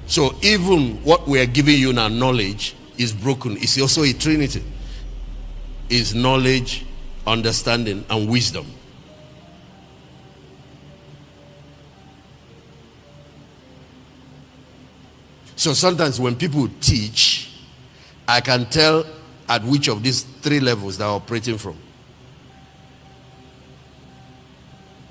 So even what we are giving you now, knowledge, is broken. It's also a trinity. Is knowledge, understanding, and wisdom. So sometimes when people teach, I can tell at which of these three levels they're operating from.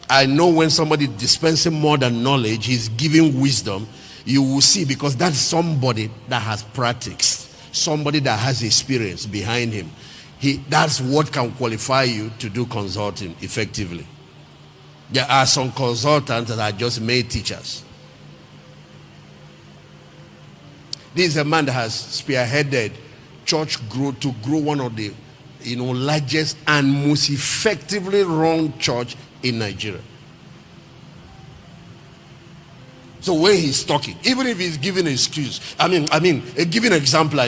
I know when somebody dispensing more than knowledge, he's giving wisdom. You will see, because that's somebody that has practice, somebody that has experience behind him. That's what can qualify you to do consulting effectively. There are some consultants that are just made teachers. This is a man that has spearheaded church growth to grow one of the largest and most effectively run church in Nigeria. So when he's talking, even if he's giving an excuse, giving an example,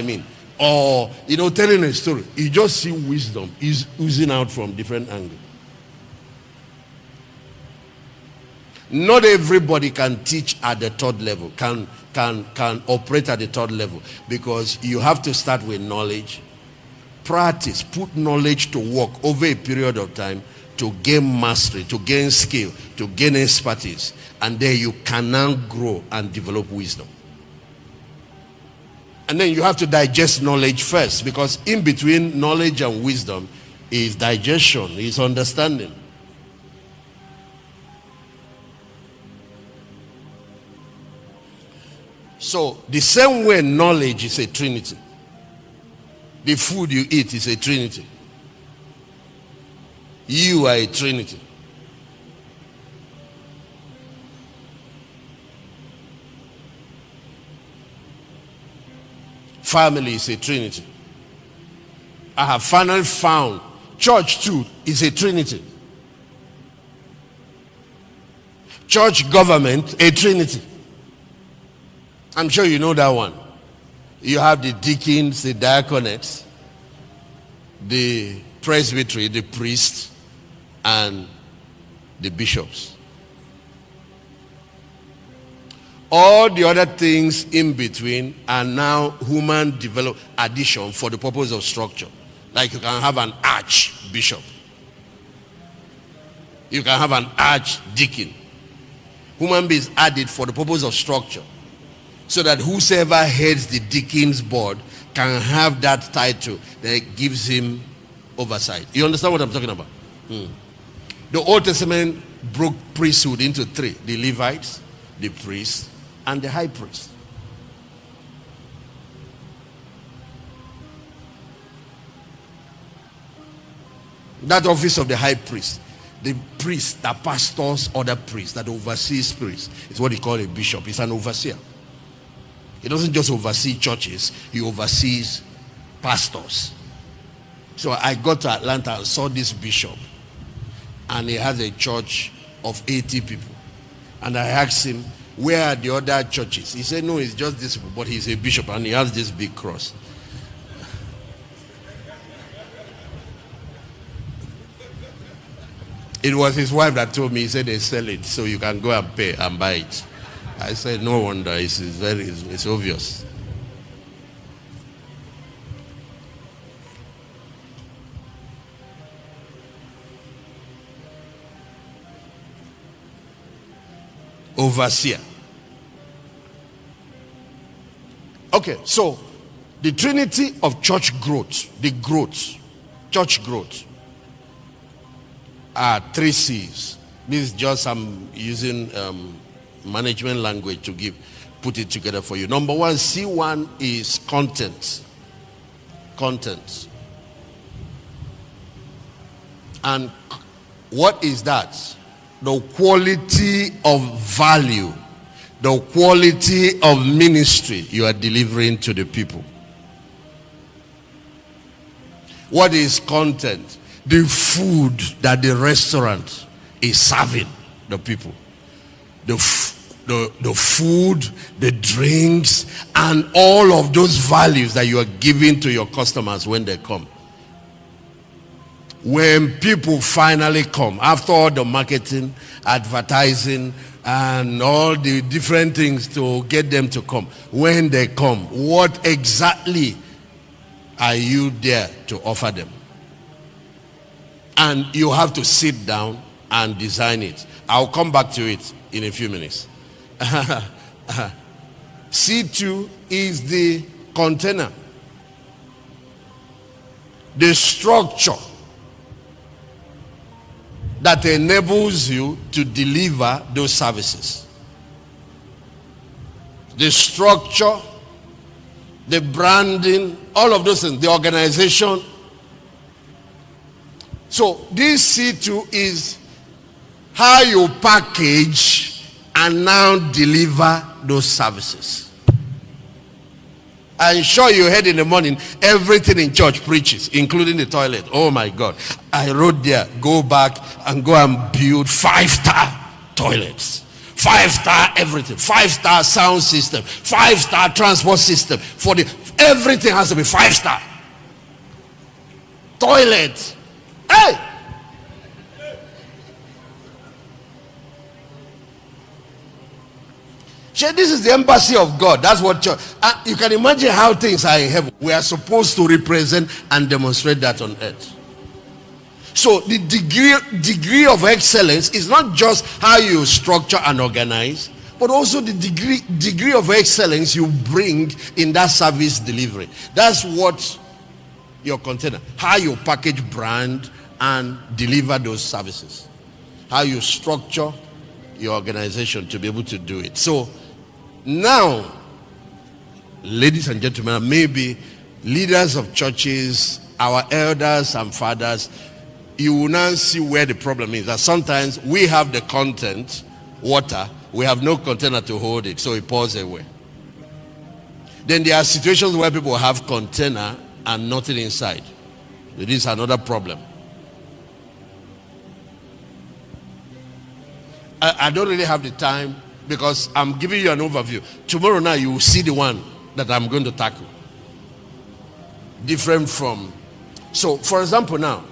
or telling a story, you just see wisdom is oozing out from different angles. Not everybody can teach at the third level, can operate at the third level, because you have to start with knowledge, practice, put knowledge to work over a period of time to gain mastery, to gain skill, to gain expertise, and then you can now grow and develop wisdom. And then you have to digest knowledge first, because in between knowledge and wisdom is digestion, is understanding. So the same way knowledge is a trinity, the food you eat is a trinity. You are a trinity. Family is a trinity. I have finally found church too is a trinity. Church government, a trinity. I'm sure you know that one. You have the deacons, the diaconates, the presbytery, the priests, and the bishops. All the other things in between are now human developed addition for the purpose of structure. Like you can have an archbishop. You can have an archdeacon. Human beings added for the purpose of structure, so that whosoever heads the deacon's board can have that title that gives him oversight. You understand what I'm talking about? The Old Testament broke priesthood into three: the Levites, the priests, and the high priest. That office of the high priest, the priest that pastors other priests, that oversees priests, is what they call a bishop. He's an overseer. He doesn't just oversee churches, he oversees pastors. So I got to Atlanta and saw this bishop, and he has a church of 80 people. And I asked him, where are the other churches? He said, no, it's just this, but he's a bishop and he has this big cross. It was his wife that told me. He said they sell it so you can go and pay and buy it. I said, no wonder, it's obvious. Overseer. Okay, so the trinity of church growth, church growth, are 3 C's. This is just I'm using management language to put it together for you. Number 1, C1 is content. Content. And what is that? The quality of value, the quality of ministry you are delivering to the people. What is content? The food that the restaurant is serving the people. The food, the drinks, and all of those values that you are giving to your customers when they come. When people finally come, after all the marketing, advertising, and all the different things to get them to come. When they come, what exactly are you there to offer them? And you have to sit down and design it. I'll come back to it in a few minutes. C2 is the container, the structure that enables you to deliver those services. The structure, the branding, all of those things, the organization. So this C2 is how you package and now deliver those services. I'm sure you heard in the morning, everything in church preaches, including the toilet. Oh my God. I wrote there, go back and go and build 5-star toilets. 5-star everything. 5-star sound system. 5-star transport system. Everything has to be 5-star. Toilet. Hey! This is the embassy of God. That's what church. You can imagine how things are in heaven. We are supposed to represent and demonstrate that on earth. So the degree of excellence is not just how you structure and organize, but also the degree of excellence you bring in that service delivery. That's what your container, how you package, brand, and deliver those services. How you structure your organization to be able to do it. So now, ladies and gentlemen, maybe leaders of churches, our elders and fathers, you will now see where the problem is. That sometimes we have the content, water, we have no container to hold it, so it pours away. Then there are situations where people have container and nothing inside. This is another problem. I don't really have the time because I'm giving you an overview. Tomorrow night you will see the one that I'm going to tackle. Different from. So, for example, now,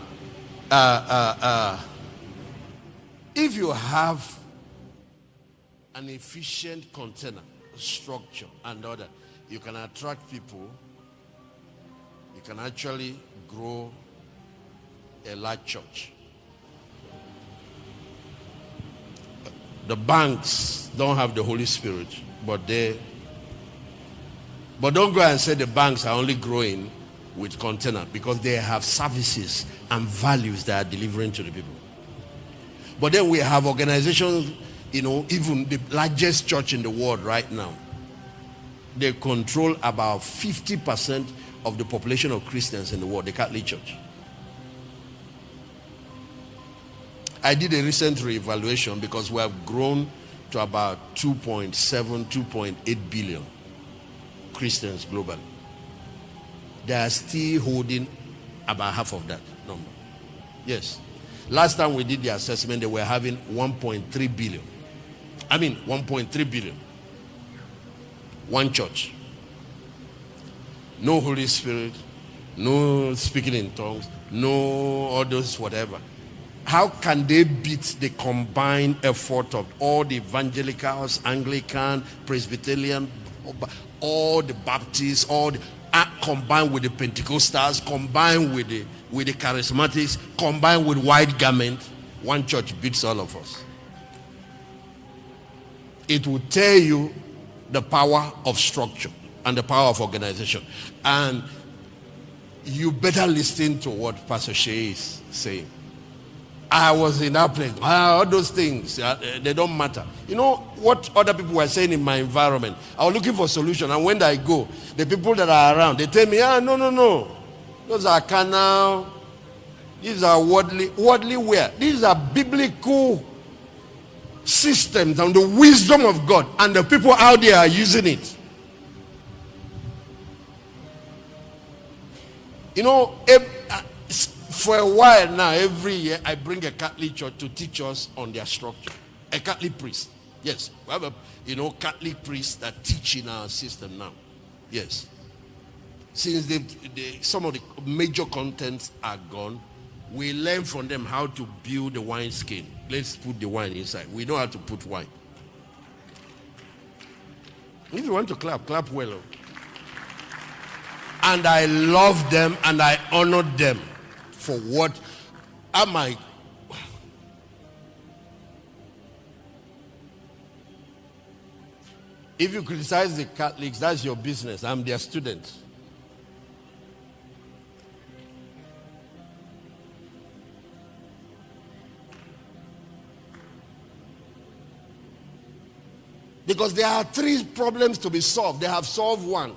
if you have an efficient container, structure, and all that, you can attract people. You can actually grow a large church. The banks don't have the Holy Spirit, but don't go and say the banks are only growing with container, because they have services and values that are delivering to the people. But then we have organizations, even the largest church in the world right now, they control about 50% of the population of Christians in the world, the Catholic Church. I did a recent re-evaluation because we have grown to about 2.7, 2.8 billion Christians globally. They are still holding about half of that number. Yes. Last time we did the assessment, they were having 1.3 billion. 1.3 billion. One church. No Holy Spirit, no speaking in tongues, no all those whatever. How can they beat the combined effort of all the evangelicals, Anglican, Presbyterian, all the Baptists, combined with the Pentecostals, combined with the charismatics, combined with white garment? One church beats all of us. It will tell you the power of structure and the power of organization. And you better listen to what Pastor Shea is saying. I was in that place. All those things, they don't matter. You know what other people were saying in my environment? I was looking for a solution, and when I go, the people that are around, they tell me, no. Those are carnal. These are worldly where? These are biblical systems and the wisdom of God, and the people out there are using it. For a while now, every year, I bring a Catholic church to teach us on their structure. A Catholic priest. Yes. We have Catholic priests that teach in our system now. Yes. Since some of the major contents are gone, we learn from them how to build the wine skin. Let's put the wine inside. We know how to put wine. If you want to clap, clap well. And I love them and I honor them for what am I. If you criticize the Catholics, that's your business. I'm their student. Because there are 3 problems to be solved. They have solved one.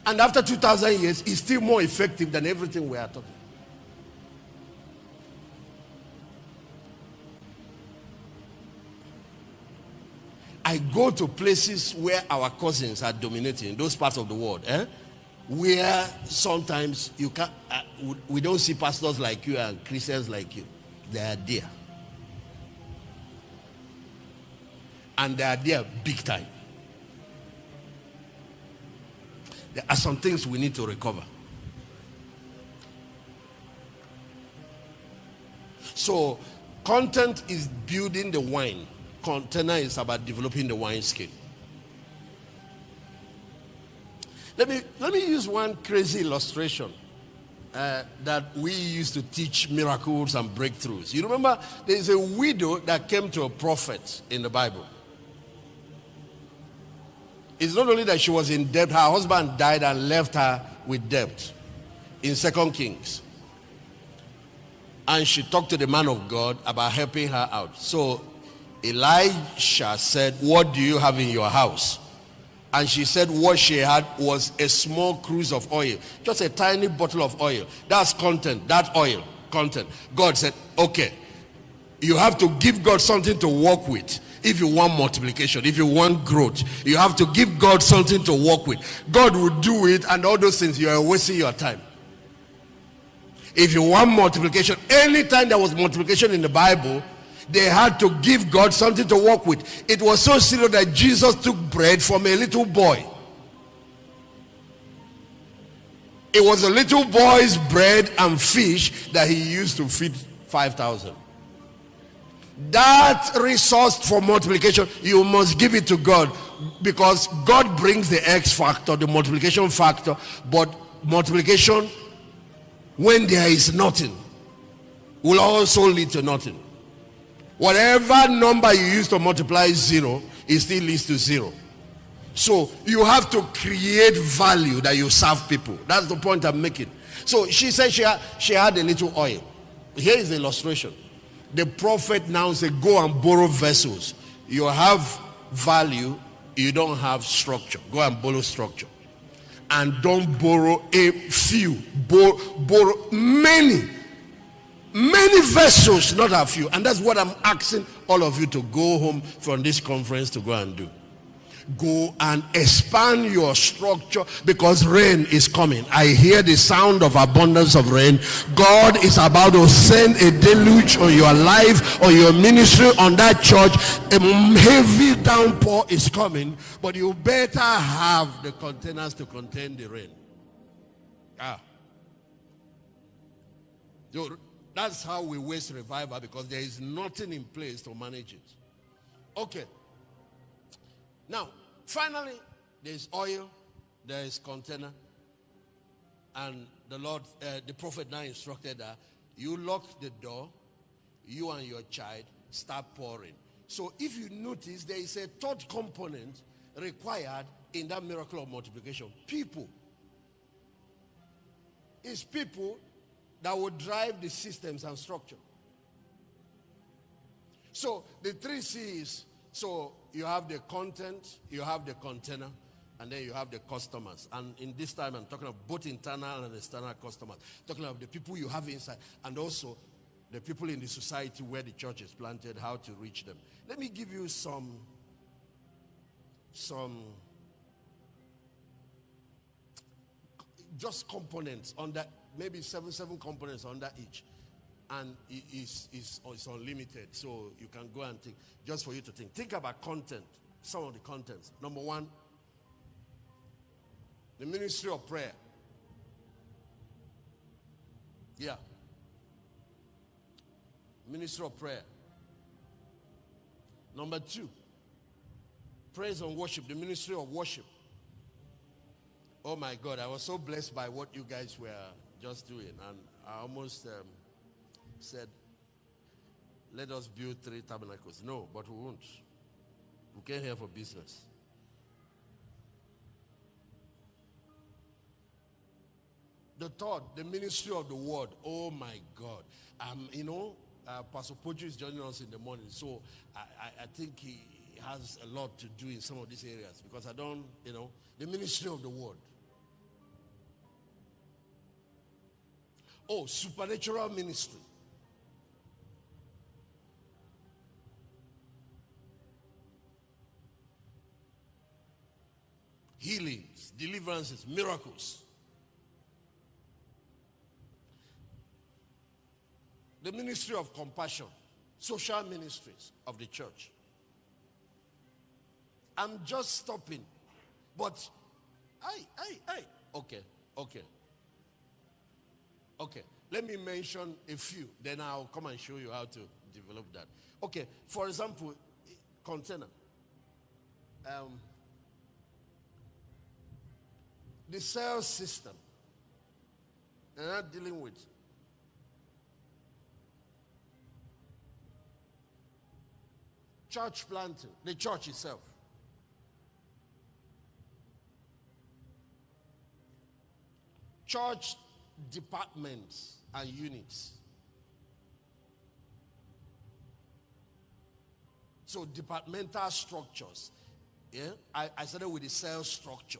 And after 2,000 years, it's still more effective than everything we are talking. I go to places where our cousins are dominating, those parts of the world, where sometimes you can't, we don't see pastors like you and Christians like you. They are there. And they are there big time. There are some things we need to recover. So, content is building the wine. Container is about developing the wine skin. Let me use one crazy illustration that we used to teach miracles and breakthroughs. You remember, there is a widow that came to a prophet in the Bible. It's not only that she was in debt, her husband died and left her with debt in 2 Kings. And she talked to the man of God about helping her out. So Elisha said, "What do you have in your house?" And she said what she had was a small cruse of oil, just a tiny bottle of oil. That's content, that oil, content. God said, okay, you have to give God something to work with. If you want multiplication, if you want growth, you have to give God something to work with. God will do it, and all those things, you are wasting your time. If you want multiplication, anytime there was multiplication in the Bible, they had to give God something to work with. It was so serious that Jesus took bread from a little boy. It was a little boy's bread and fish that he used to feed 5,000. That resource for multiplication, you must give it to God, because God brings the X factor, the multiplication factor. But multiplication, when there is nothing, will also lead to nothing. Whatever number you use to multiply 0, it still leads to 0. So you have to create value that you serve people. That's the point I'm making. So she said she had a little oil. Here is the illustration. The prophet now said, go and borrow vessels. You have value, you don't have structure. Go and borrow structure. And don't borrow a few. Borrow many vessels, not a few. And that's what I'm asking all of you to go home from this conference to go and do. Go and expand your structure, because rain is coming. I hear the sound of abundance of rain. God is about to send a deluge on your life, on your ministry, on that church. A heavy downpour is coming, but you better have the containers to contain the rain. So that's how we waste revival, because there is nothing in place to manage it. Okay. Now, finally, there is oil, there is container, and the prophet now instructed her, you lock the door, you and your child start pouring. So if you notice, there is a third component required in that miracle of multiplication. People. It's people that will drive the systems and structure. So the 3 C's. So you have the content, you have the container, and then you have the customers. And in this time, I'm talking about both internal and external customers. Talking about the people you have inside, and also the people in the society where the church is planted, how to reach them. Let me give you some just components under, maybe seven components under each. And it's unlimited, so you can go and think, just for you to think. Think about content, some of the contents. Number 1, the ministry of prayer. Yeah. Ministry of prayer. Number 2, Praise and worship, the ministry of worship. Oh my God, I was so blessed by what you guys were just doing. And I almost said, let us build 3 tabernacles. No, but we won't. We came here for business. The third, the ministry of the word. Oh my God. Pastor Poju is joining us in the morning. So I think he has a lot to do in some of these areas. Because the ministry of the word. Oh, supernatural ministry. Healings, deliverances, miracles. The ministry of compassion, social ministries of the church. I'm just stopping. But, okay. Let me mention a few. Then I'll come and show you how to develop that. Okay, for example, container. The sales system. They're not dealing with. Church planting, the church itself. Church departments and units. So departmental structures. Yeah, I started with the sales structure.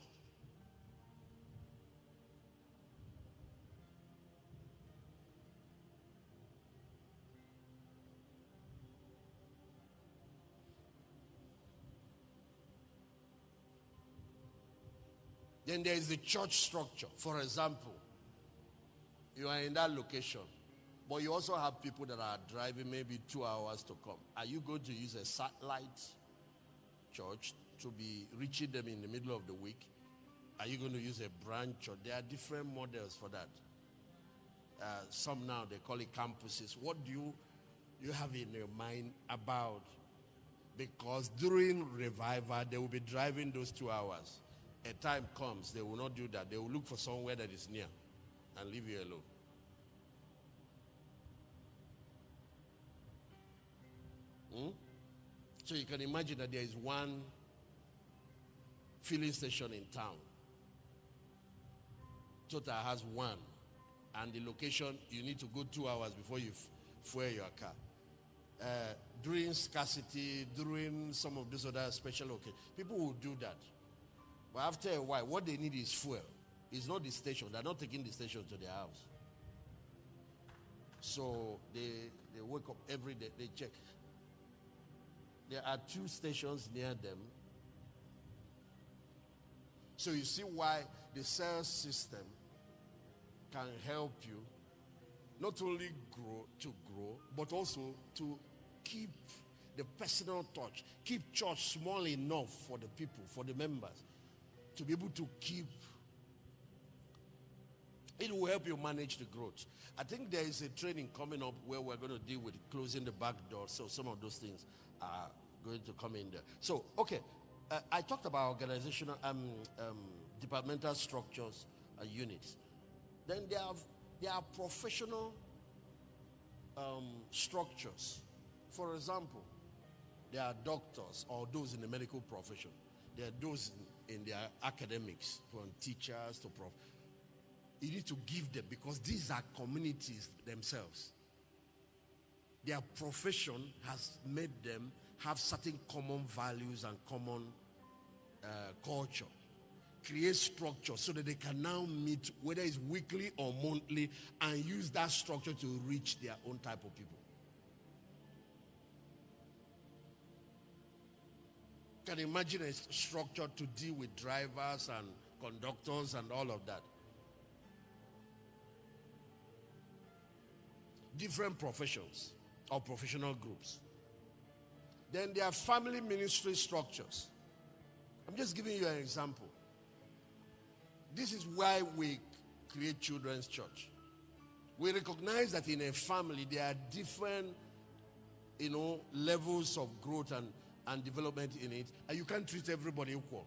Then there is the church structure. For example, you are in that location, but you also have people that are driving maybe 2 hours to come. Are you going to use a satellite church to be reaching them in the middle of the week? Are you going to use a branch? Or there are different models for that. Some now they call it campuses. What do you have in your mind about? Because during revival, they will be driving those 2 hours. A time comes, they will not do that. They will look for somewhere that is near and leave you alone. So you can imagine that there is one filling station in town. Total has one. And the location, you need to go 2 hours before you fuel your car. During scarcity, during some of these other special occasions, people will do that. But after a while, what they need is fuel. It's not the station. They're not taking the station to their house. So they wake up every day. They check. There are 2 stations near them. So you see why the sales system can help you not only grow, but also to keep the personal touch. Keep church small enough for the people, for the members, to be able to keep. It will help you manage the growth. I think there is a training coming up where we're going to deal with closing the back door. So some of those things are going to come in there. So, okay. I talked about organizational, departmental structures and units. Then there are professional structures. For example, there are doctors or those in the medical profession. There are those in their academics, from teachers to prof. You need to give them, because these are communities themselves. Their profession has made them have certain common values and common culture. Create structure so that they can now meet, whether it's weekly or monthly, and use that structure to reach their own type of people. Can you imagine a structure to deal with drivers and conductors and all of that? Different professions or professional groups. Then there are family ministry structures. I'm just giving you an example. This is why we create children's church. We recognize that in a family there are different, levels of growth and and development in it, and you can't treat everybody equal.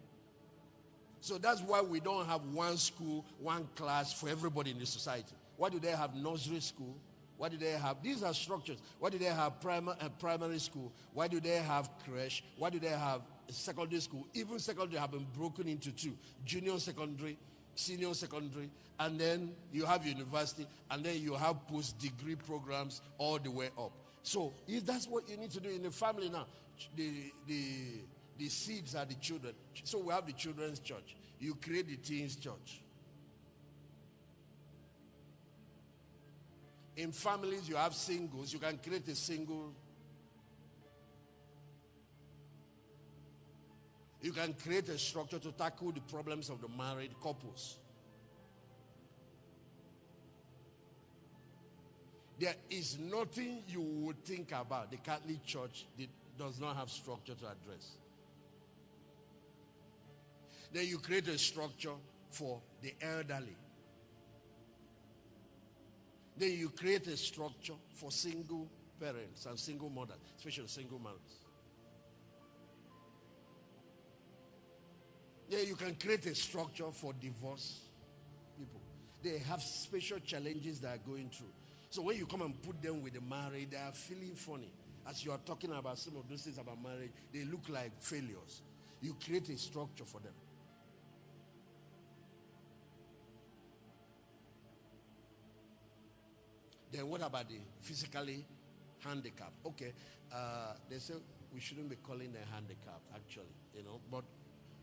So that's why we don't have one school, one class for everybody in the society. Why do they have nursery school? Why do they have? These are structures. Why do they have primary school? Why do they have creche? Why do they have secondary school? Even secondary have been broken into two: junior secondary, senior secondary, and then you have university, and then you have post-degree programs all the way up. So if that's what you need to do in the family now, the seeds are the children. So we have the children's church. You create the teens church. In families, you have singles. You can create a single. You can create a structure to tackle the problems of the married couples. There is nothing you would think about the Catholic Church that does not have structure to address. Then you create a structure for the elderly. Then you create a structure for single parents and single mothers, especially single mothers. Then you can create a structure for divorced people. They have special challenges they are going through. So when you come and put them with the married, they are feeling funny. As you are talking about some of those things about marriage, they look like failures. You create a structure for them. Then what about the physically handicapped? Okay, they say we shouldn't be calling them handicapped, actually, but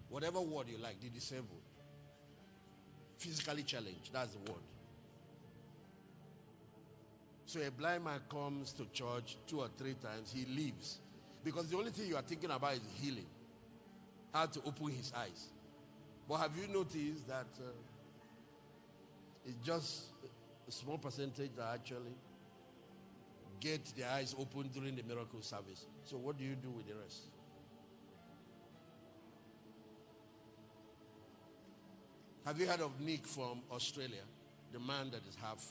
whatever word you like, the disabled. Physically challenged, that's the word. So a blind man comes to church 2 or 3 times, he leaves. Because the only thing you are thinking about is healing. How to open his eyes. But have you noticed that it's just a small percentage that actually get their eyes open during the miracle service? So what do you do with the rest? Have you heard of Nick from Australia? The man that is half.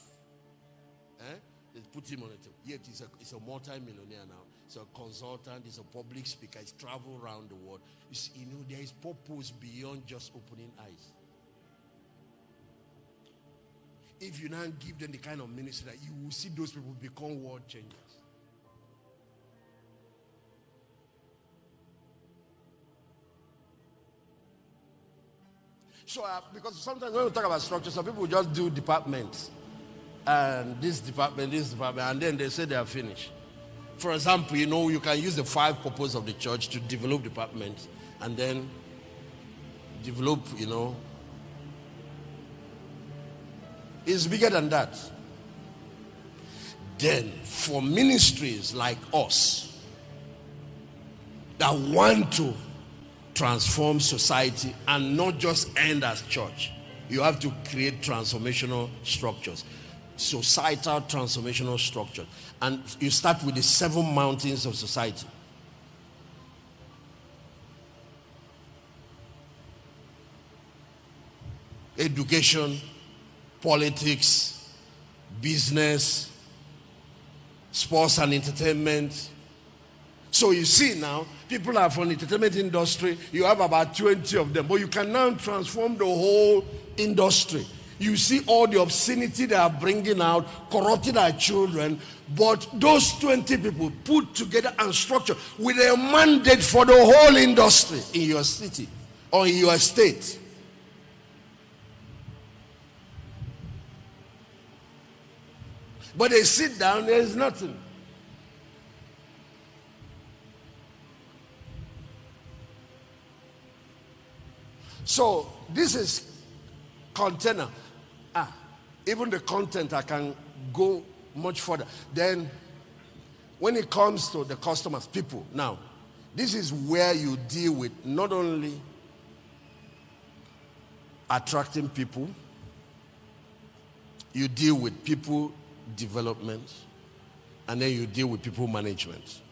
They put him on it. Yet he's a multi-millionaire now. He's a consultant. He's a public speaker. He's traveled around the world. There is purpose beyond just opening eyes. If you now give them the kind of ministry that you will see those people become world changers. So, because sometimes when we talk about structure, some people just do departments. And this department, and then they say they are finished. For example, you can use the 5 purposes of the church to develop departments and then develop, It's bigger than that. Then, for ministries like us that want to transform society and not just end as church, you have to create transformational structures. Societal transformational structure, and you start with the 7 mountains of society. Education, politics, business, sports and entertainment. So you see now, people are from the entertainment industry. You have about 20 of them, but you can now transform the whole industry. You see all the obscenity they are bringing out, corrupting our children. But those 20 people put together and structured with a mandate for the whole industry in your city or in your state. But they sit down, there is nothing. So this is container. Even the content, I can go much further. Then when it comes to the customers, people, now this is where you deal with not only attracting people, you deal with people development, and then you deal with people management.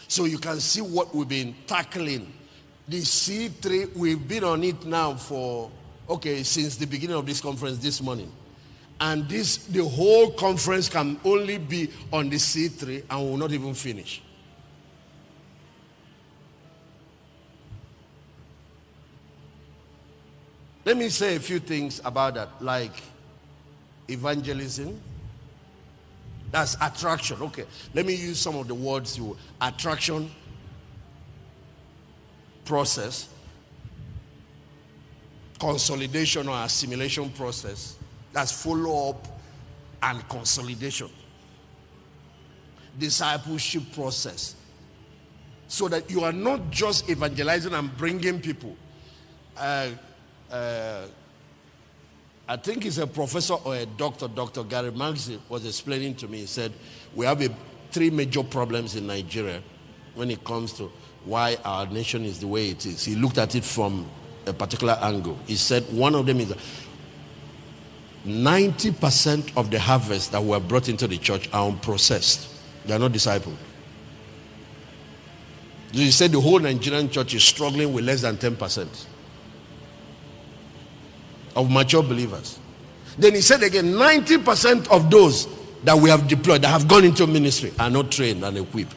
So you can see what we've been tackling. The C3, we've been on it now since the beginning of this conference this morning. And the whole conference can only be on the C3 and will not even finish. Let me say a few things about that, like evangelism. That's attraction. Okay, let me use some of the words you attraction process, consolidation or assimilation process. That's follow up and consolidation. Discipleship process. So that you are not just evangelizing and bringing people. I think he's a professor or a doctor, Dr. Gary Magsi was explaining to me. He said, we have three major problems in Nigeria when it comes to why our nation is the way it is. He looked at it from a particular angle. He said one of them is 90% of the harvest that were brought into the church are unprocessed. They are not discipled. He said the whole Nigerian church is struggling with less than 10% of mature believers. Then he said again, 90% of those that we have deployed, that have gone into ministry, are not trained and equipped.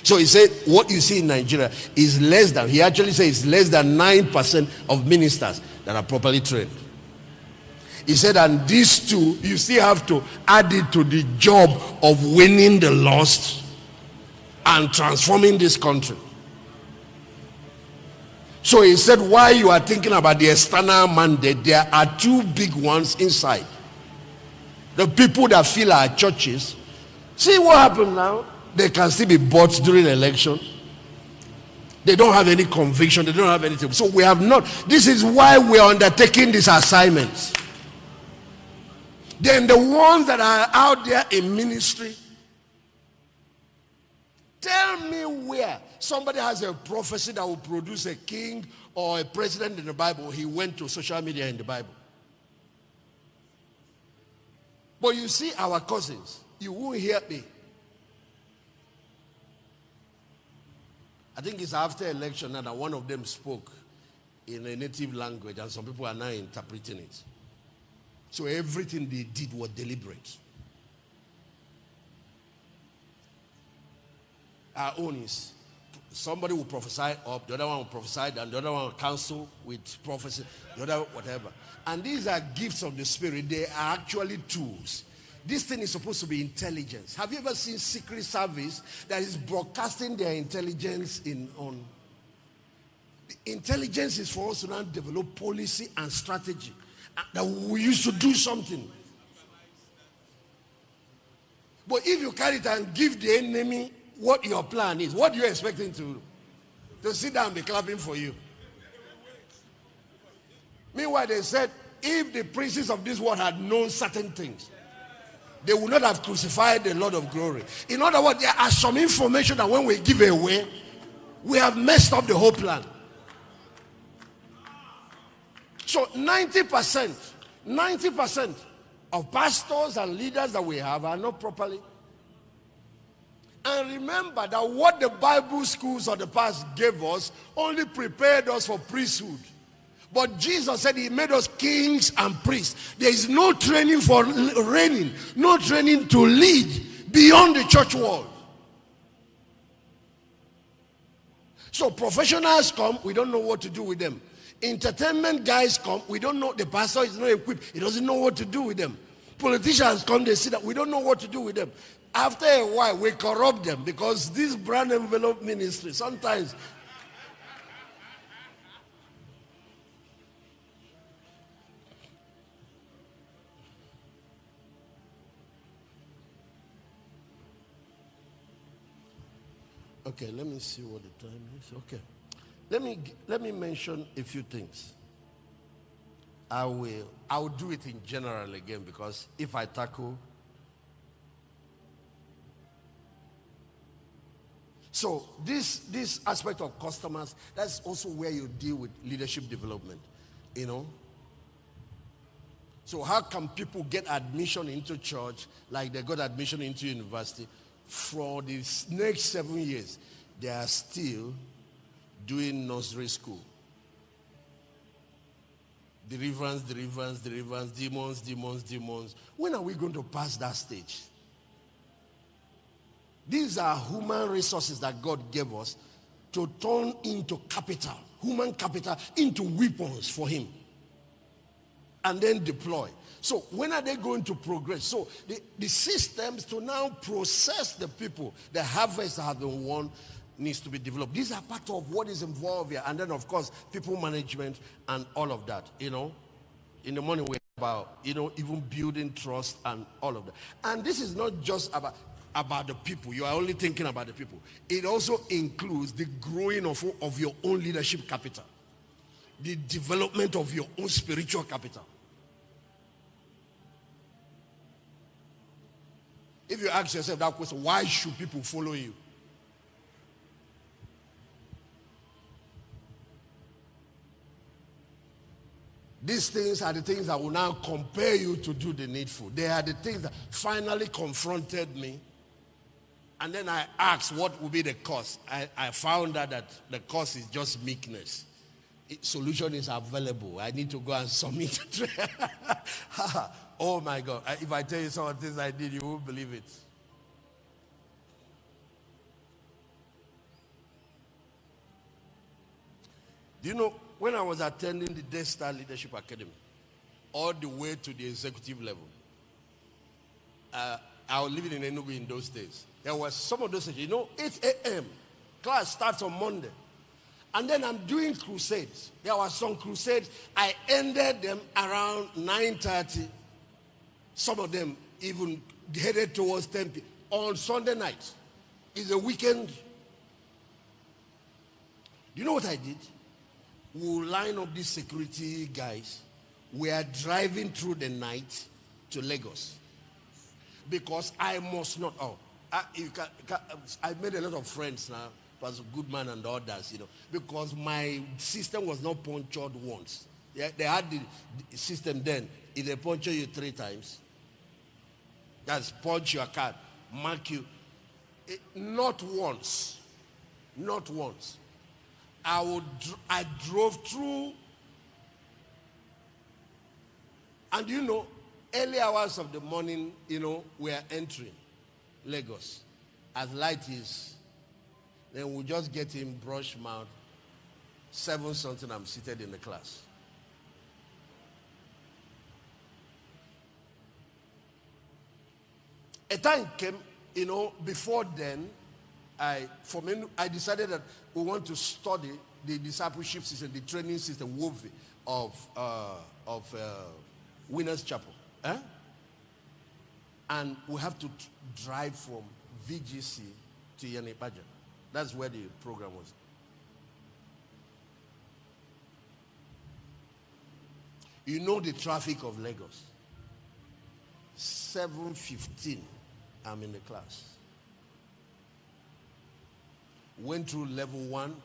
So he said what you see in Nigeria is less than, he actually says it's less than 9% of ministers that are properly trained. He said, and these two, you still have to add it to the job of winning the lost and transforming this country. So he said, while you are thinking about the external mandate, there are two big ones inside. The people that fill our churches, see what happened now? They can still be bought during election. They don't have any conviction. They don't have anything. So we have not. This is why we are undertaking these assignments. Then the ones that are out there in ministry, tell me where somebody has a prophecy that will produce a king or a president in the Bible. He went to social media in the Bible. But you see our cousins, you won't hear me. I think it's after election now that one of them spoke in a native language and some people are now interpreting it. So everything they did was deliberate. Our own is somebody will prophesy up, the other one will prophesy down, the other one will counsel with prophecy, the other whatever. And these are gifts of the Spirit. They are actually tools. This thing is supposed to be intelligence. Have you ever seen Secret Service that is broadcasting their intelligence on? Intelligence is for us to now develop policy and strategy. That we used to do something. But if you carry it and give the enemy what your plan is, what do you expect him to sit down and be clapping for you? Meanwhile, they said, if the princes of this world had known certain things, they would not have crucified the Lord of glory. In other words, there are some information that when we give away, we have messed up the whole plan. So 90% of pastors and leaders that we have are not properly. And remember that what the Bible schools of the past gave us only prepared us for priesthood. But Jesus said he made us kings and priests. There is no training for reigning, no training to lead beyond the church world. So professionals come, we don't know what to do with them. Entertainment guys come, we don't know, the pastor is not equipped, he doesn't know what to do with them. Politicians come, they see that we don't know what to do with them. After a while, we corrupt them because this brand envelope ministry, sometimes. Okay, let me see what the time is. Okay. Let me mention a few things. I'll do it in general again because if I tackle. So this aspect of customers, that's also where you deal with leadership development, you know. So how can people get admission into church like they got admission into university? For the next 7 years, they are still doing nursery school. Deliverance, demons. When are we going to pass that stage? These are human resources that God gave us to turn into capital, human capital, into weapons for him. And then deploy. So when are they going to progress? So the systems to now process the people, the harvest that have been won, needs to be developed. These are part of what is involved here. And then, of course, people management and all of that. In the morning we about, even building trust and all of that. And this is not just about the people. You are only thinking about the people. It also includes the growing of your own leadership capital, the development of your own spiritual capital. If you ask yourself that question, why should people follow you? These things are the things that will now compel you to do the needful. They are the things that finally confronted me. And then I asked what would be the cause. I found out that the cause is just meekness. Solution is available. I need to go and submit it. Oh my God. If I tell you some of the things I did, you won't believe it. Do you know, when I was attending the Daystar Leadership Academy, all the way to the executive level, I was living in Enugu in those days. There was some of those, 8 a.m. class starts on Monday. And then I'm doing crusades. There were some crusades. I ended them around 9:30. Some of them even headed towards 10 p.m. on Sunday night. It's a weekend. Do you know what I did? We'll line up these security guys. We are driving through the night to Lagos. Because I must not. I made a lot of friends now. Pastor Goodman and others, because my system was not punctured once. They had the system then. If they puncture you 3 times, that's punch your card, mark you. Not once. Not once. I drove through, and early hours of the morning, we are entering Lagos. As light is, then we'll just get him brush mouth. 7 something, I'm seated in the class. A time came, before then, I decided that we want to study the discipleship system, the training system, WOVI, of Winners Chapel. And we have to drive from VGC to Yanipaja. That's where the program was. The traffic of Lagos. 7:15, I'm in the class. Went through level 1,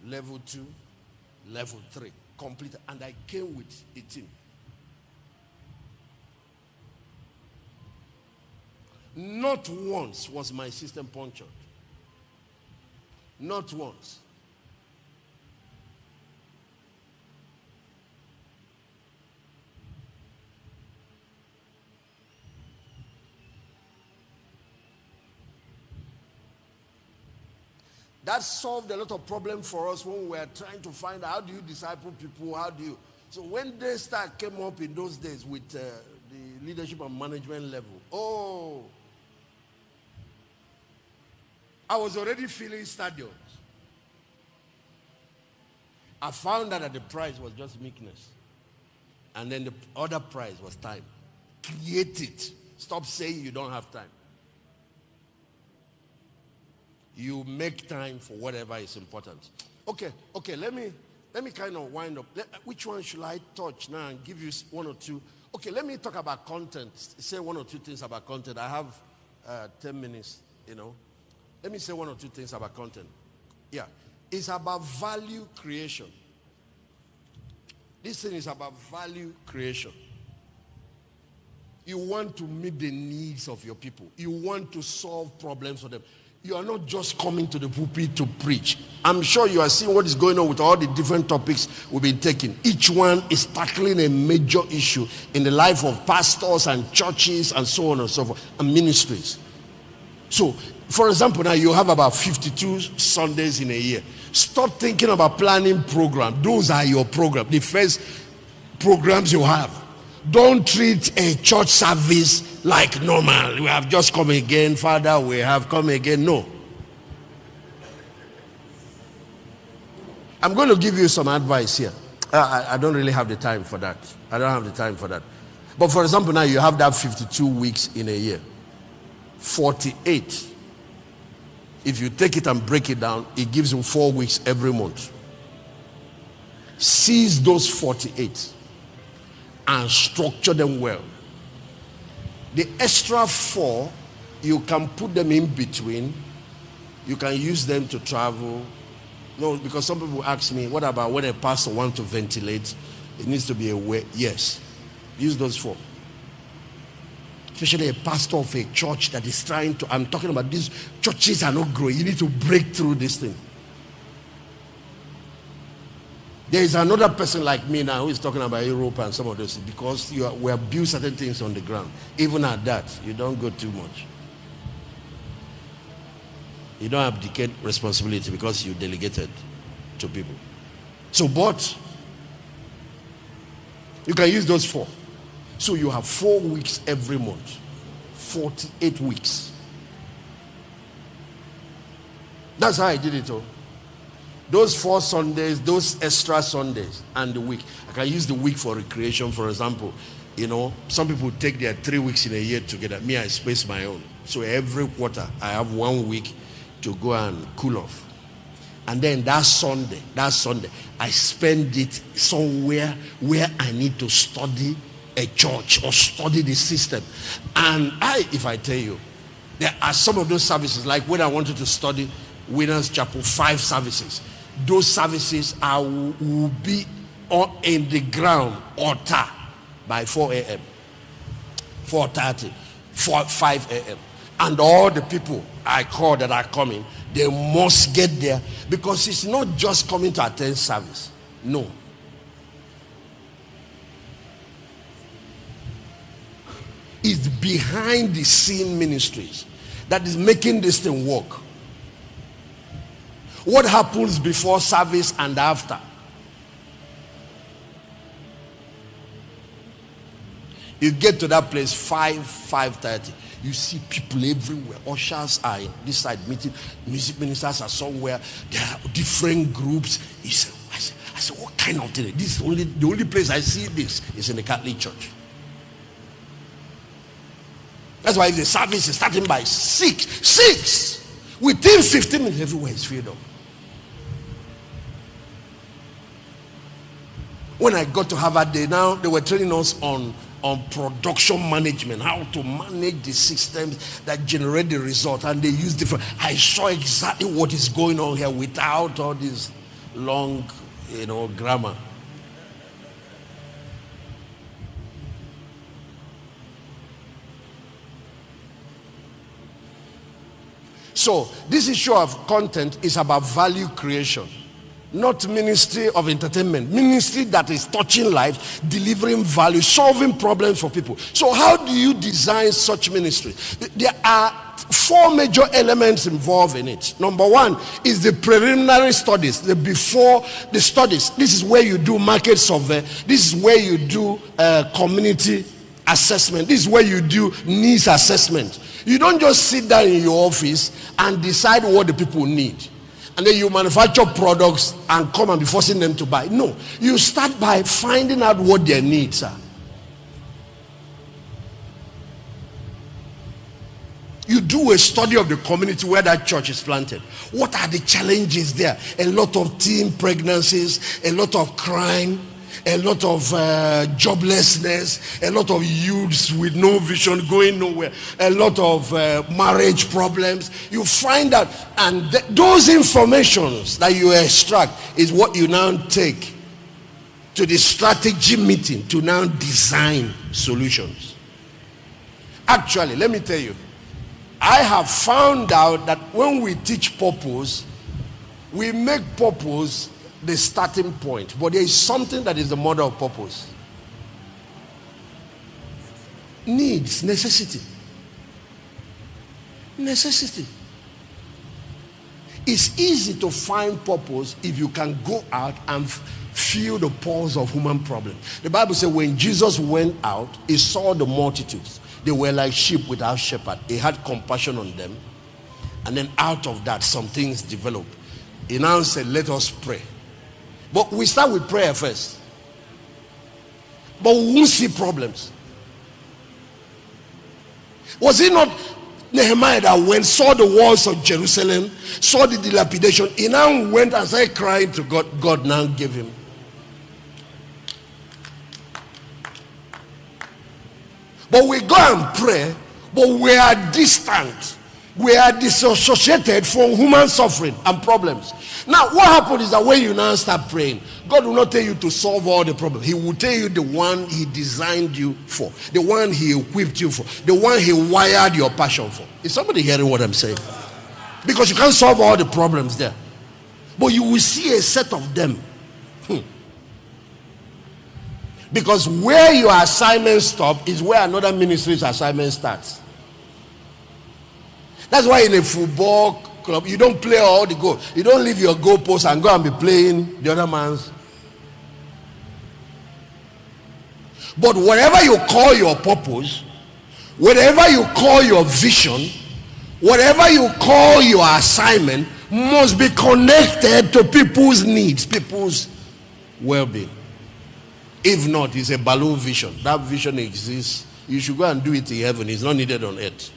level 2, level 3, completed, and I came with a team. Not once was my system punctured. Not once. That solved a lot of problems for us when we were trying to find out how do you disciple people, So when Daystar came up in those days with the leadership and management level, I was already filling stadiums. I found out that the prize was just meekness. And then the other prize was time. Create it. Stop saying you don't have time. You make time for whatever is important. Okay, let me kind of wind up. Which one should I touch now and give you 1 or 2? Okay, let me talk about content. Say 1 or 2 things about content. I have 10 minutes, Let me say 1 or 2 things about content. Yeah. It's about value creation. This thing is about value creation. You want to meet the needs of your people. You want to solve problems for them. You are not just coming to the pulpit to preach. I'm sure you are seeing what is going on with all the different topics we've been taking. Each one is tackling a major issue in the life of pastors and churches and so on and so forth, and ministries. So, for example, now you have about 52 Sundays in a year. Stop thinking about planning program. Those are your program, the first programs you have. Don't treat a church service like normal. We have just come again, Father, we have come again. No. I'm going to give you some advice here. I don't really have the time for that. I don't have the time for that. But for example, now you have that 52 weeks in a year. 48. If you take it and break it down, it gives you 4 weeks every month. Seize those 48 and structure them well. The extra 4, you can put them in between. You can use them to travel. No, because some people ask me, what about when a pastor wants to ventilate? It needs to be a way. Yes, use those 4. Especially a pastor of a church that is trying to, I'm talking about these churches are not growing. You need to break through this thing. There is another person like me now who is talking about Europe and some of those things, because we have built certain things on the ground. Even at that, you don't go too much. You don't abdicate responsibility because you delegated to people. So, but you can use those 4. So you have 4 weeks every month. 48 weeks. That's how I did it all. Those 4 Sundays, those extra Sundays, and the week. I can use the week for recreation, for example. You know, some people take their 3 weeks in a year together. Me, I space my own. So every quarter, I have 1 week to go and cool off. And then that Sunday, I spend it somewhere where I need to study a church or study the system. And if I tell you, there are some of those services, like when I wanted to study Winners Chapel, 5 services. Those services will be in the ground altar by 4 a.m. 4:30, 5 a.m. And all the people I call that are coming, they must get there, because it's not just coming to attend service. No. It's behind the scene ministries that is making this thing work. What happens before service and after? You get to that place 5:30. You see people everywhere. Ushers are in this side meeting. Music ministers are somewhere. There are different groups. I said, what kind of thing? This is the only place I see this is in the Catholic Church. That's why if the service is starting by 6, within 15 minutes, everywhere is filled up. When I got to Harvard, they were training us on production management, how to manage the systems that generate the result, and they use different. I saw exactly what is going on here without all this long, grammar. So this issue of content is about value creation, not ministry of entertainment. Ministry that is touching lives, delivering value, solving problems for people. So how do you design such ministry? There are 4 major elements involved in it. Number 1 is the preliminary studies, the before the studies. This is where you do market survey. This is where you do community assessment. This is where you do needs assessment. You don't just sit down in your office and decide what the people need, and then you manufacture products and come and be forcing them to buy. No, you start by finding out what their needs are. You do a study of the community where that church is planted. What are the challenges there? A lot of teen pregnancies, a lot of crime, a lot of joblessness, a lot of youths with no vision going nowhere, a lot of marriage problems. You find out, and those informations that you extract is what you now take to the strategy meeting to now design solutions. Actually, let me tell you, I have found out that when we teach purpose, we make purpose the starting point, but there is something that is the mother of purpose. Needs, necessity. Necessity. It's easy to find purpose if you can go out and feel the pulse of human problems. The Bible says when Jesus went out, he saw the multitudes. They were like sheep without shepherd. He had compassion on them. And then out of that, some things developed. He now said, let us pray. But we start with prayer first. But we won't see problems. Was it not Nehemiah that went, saw the walls of Jerusalem, saw the dilapidation? He now went and started crying to God. God now gave him. But we go and pray, but we are distant. We are disassociated from human suffering and problems. Now, what happens is that when you now start praying, God will not tell you to solve all the problems. He will tell you the one he designed you for, the one he equipped you for, the one he wired your passion for. Is somebody hearing what I'm saying? Because you can't solve all the problems there, but you will see a set of them. Because where your assignment stops is where another ministry's assignment starts. That's why in a football club, you don't play all the goal. You don't leave your goalpost and go and be playing the other man's. But whatever you call your purpose, whatever you call your vision, whatever you call your assignment, must be connected to people's needs, people's well-being. If not, it's a balloon vision. That vision exists. You should go and do it in heaven. It's not needed on earth.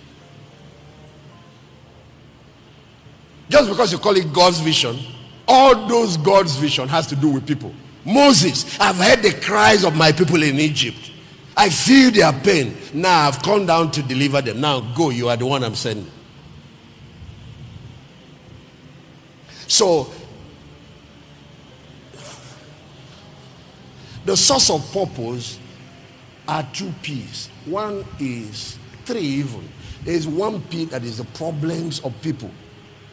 Just because you call it God's vision, all those God's vision has to do with people. Moses, I've heard the cries of my people in Egypt. I feel their pain. Now I've come down to deliver them. Now go, you are the one I'm sending. So, the source of purpose are two P's. One is, three even. There is one P that is the problems of people.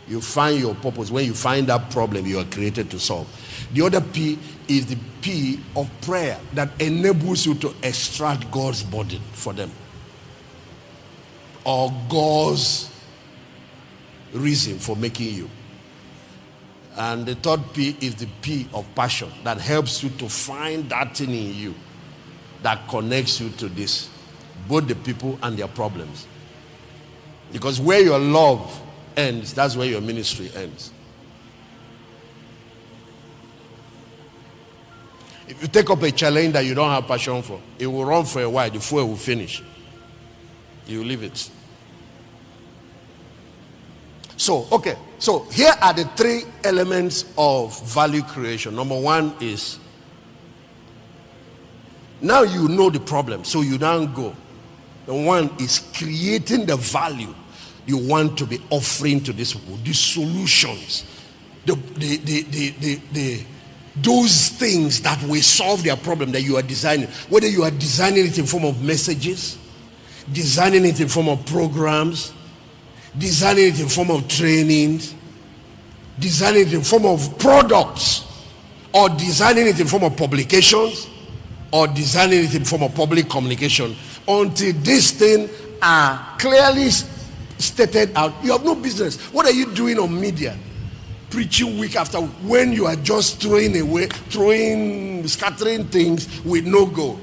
You find your purpose. When you find that problem, you are created to solve. The other P is the P of prayer that enables you to extract God's burden for them, or God's reason for making you. And the third P is the P of passion that helps you to find that thing in you that connects you to this, both the people and their problems. Because where your love ends, that's where your ministry ends. If you take up a challenge that you don't have passion for, it will run for a while, the fuel will finish. You leave it. So, okay. So here are the three elements of value creation. Number one is, now you know the problem, so you now go. The one is creating the value you want to be offering to these people, the solutions, those things that will solve their problem that you are designing. Whether you are designing it in form of messages, designing it in form of programs, designing it in form of trainings, designing it in form of products, or designing it in form of publications, or designing it in form of public communication, until these things are clearly stated out, you have no business. What are you doing on media? Preaching week after week when you are just scattering things with no goal.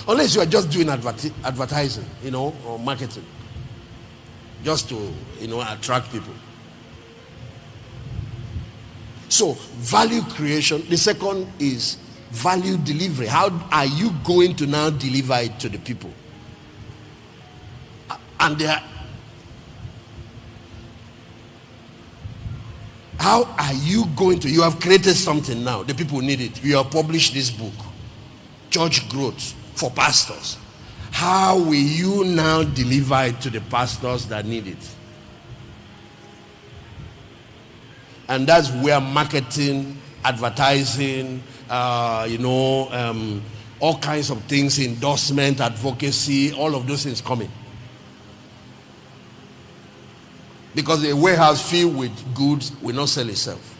Unless you are just doing advertising, or marketing, just to, attract people. So, value creation. The second is value delivery. How are you going to now deliver it to the people? And how are you going to? You have created something now. The people need it. You have published this book, Church Growth for Pastors. How will you now deliver it to the pastors that need it? And that's where marketing, advertising, all all kinds of things, endorsement, advocacy, all of those things coming. Because a warehouse filled with goods will not sell itself.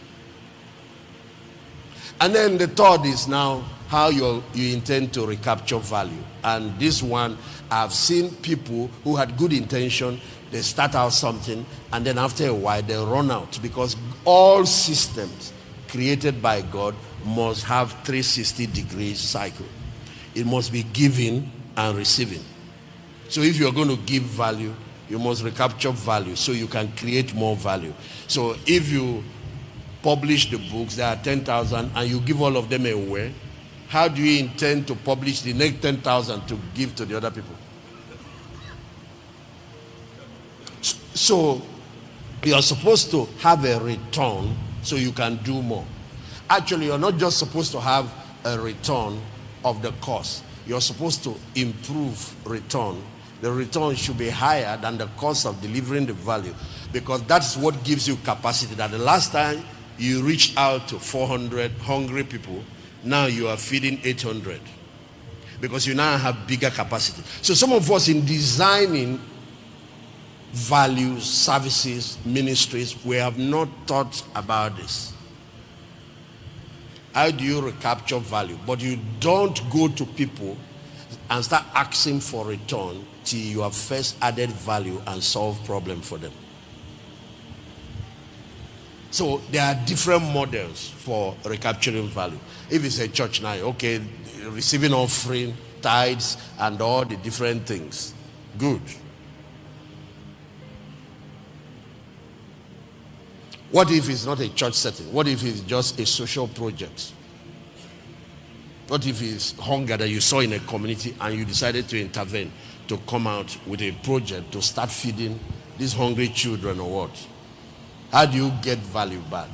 And then the third is now how you intend to recapture value. And this one, I've seen people who had good intention, they start out something, and then after a while they run out, because all systems created by God must have 360 degrees cycle. It must be giving and receiving. So if you're going to give value, you must recapture value so you can create more value. So if you publish the books, there are 10,000, and you give all of them away, how do you intend to publish the next 10,000 to give to the other people? So you are supposed to have a return so you can do more. Actually, you're not just supposed to have a return of the cost. You're supposed to improve return. The return should be higher than the cost of delivering the value, because that's what gives you capacity. That the last time you reached out to 400 hungry people, now you are feeding 800, because you now have bigger capacity. So some of us, in designing values, services, ministries, we have not thought about this. How do you recapture value? But you don't go to people and start asking for return till you have first added value and solved problem for them. So there are different models for recapturing value. If it's a church now, okay, receiving offering, tithes, and all the different things. Good. What if it's not a church setting? What if it's just a social project? What if it's hunger that you saw in a community and you decided to intervene, to come out with a project to start feeding these hungry children, or what? How do you get value back?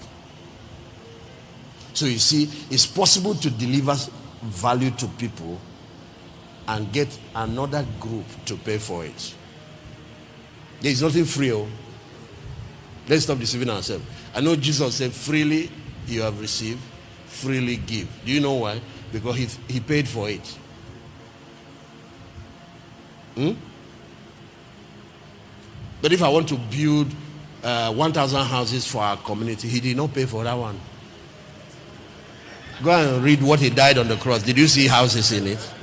So you see, it's possible to deliver value to people and get another group to pay for it. There is nothing free. Let's stop deceiving ourselves. I know Jesus said, freely you have received, freely give. Do you know why? Because he paid for it. But if I want to build 1,000 houses for our community, he did not pay for that one. Go and read what he died on the cross. Did you see houses in it?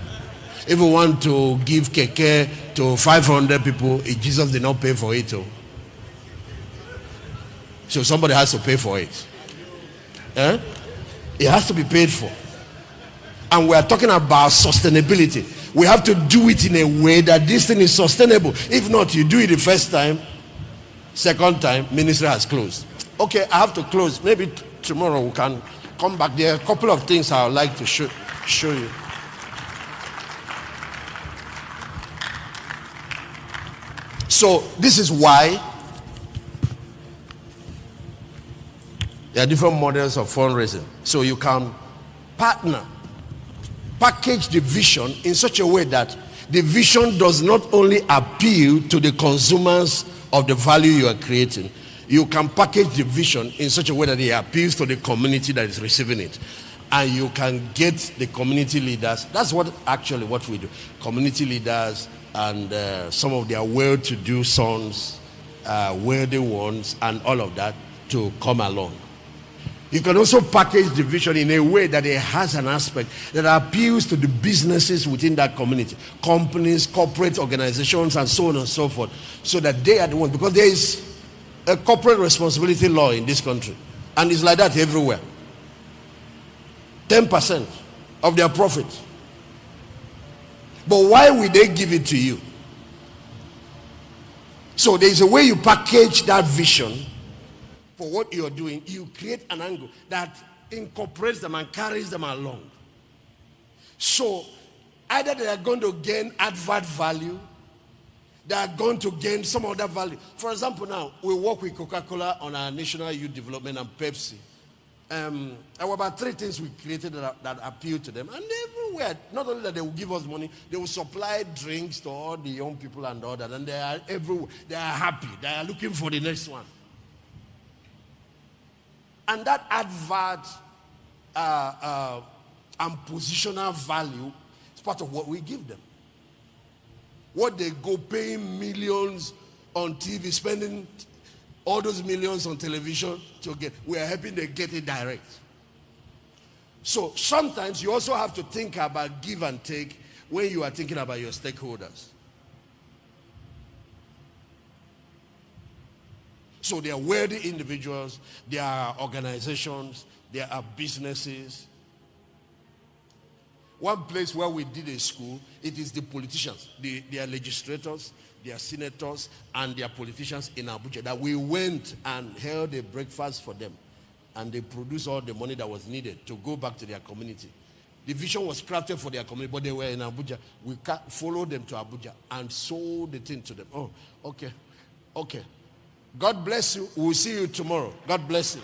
If we want to give keke to 500 people, Jesus did not pay for it. So somebody has to pay for it. It has to be paid for. And we are talking about sustainability. We have to do it in a way that this thing is sustainable. If not, you do it the first time, second time, ministry has closed. Okay, I have to close. Maybe tomorrow we can come back. There are a couple of things I would like to show you. So this is why there are different models of fundraising. So you can partner, package the vision in such a way that the vision does not only appeal to the consumers of the value you are creating. You can package the vision in such a way that it appeals to the community that is receiving it. And you can get the community leaders. That's what we do. Community leaders and some of their well-to-do sons, wealthy ones, and all of that to come along. You can also package the vision in a way that it has an aspect that appeals to the businesses within that community, companies, corporate organizations, and so on and so forth, so that they are the ones, because there is a corporate responsibility law in this country, and it's like that everywhere. 10% of their profit. But why will they give it to you? So there is a way you package that vision for what you're doing. You create an angle that incorporates them and carries them along. So either they are going to gain advert value, they are going to gain some other value. For example, now we work with Coca-Cola on our national youth development and Pepsi. There were about 3 things we created that appeal to them, and everywhere, not only that they will give us money, they will supply drinks to all the young people and all that, and they are everywhere. They are happy. They are looking for the next one. And that advert and positional value It's part of what we give them. What they go paying millions on TV, spending all those millions on television to get, we are helping them get it direct. So sometimes you also have to think about give and take when you are thinking about your stakeholders. So there are wealthy individuals, there are organizations, there are businesses. One place where we did a school, it is the politicians, their legislators, their senators, and their politicians in Abuja, that we went and held a breakfast for them. And they produced all the money that was needed to go back to their community. The vision was crafted for their community, but they were in Abuja. We followed them to Abuja and sold the thing to them. Oh, okay. God bless you. We'll see you tomorrow. God bless you.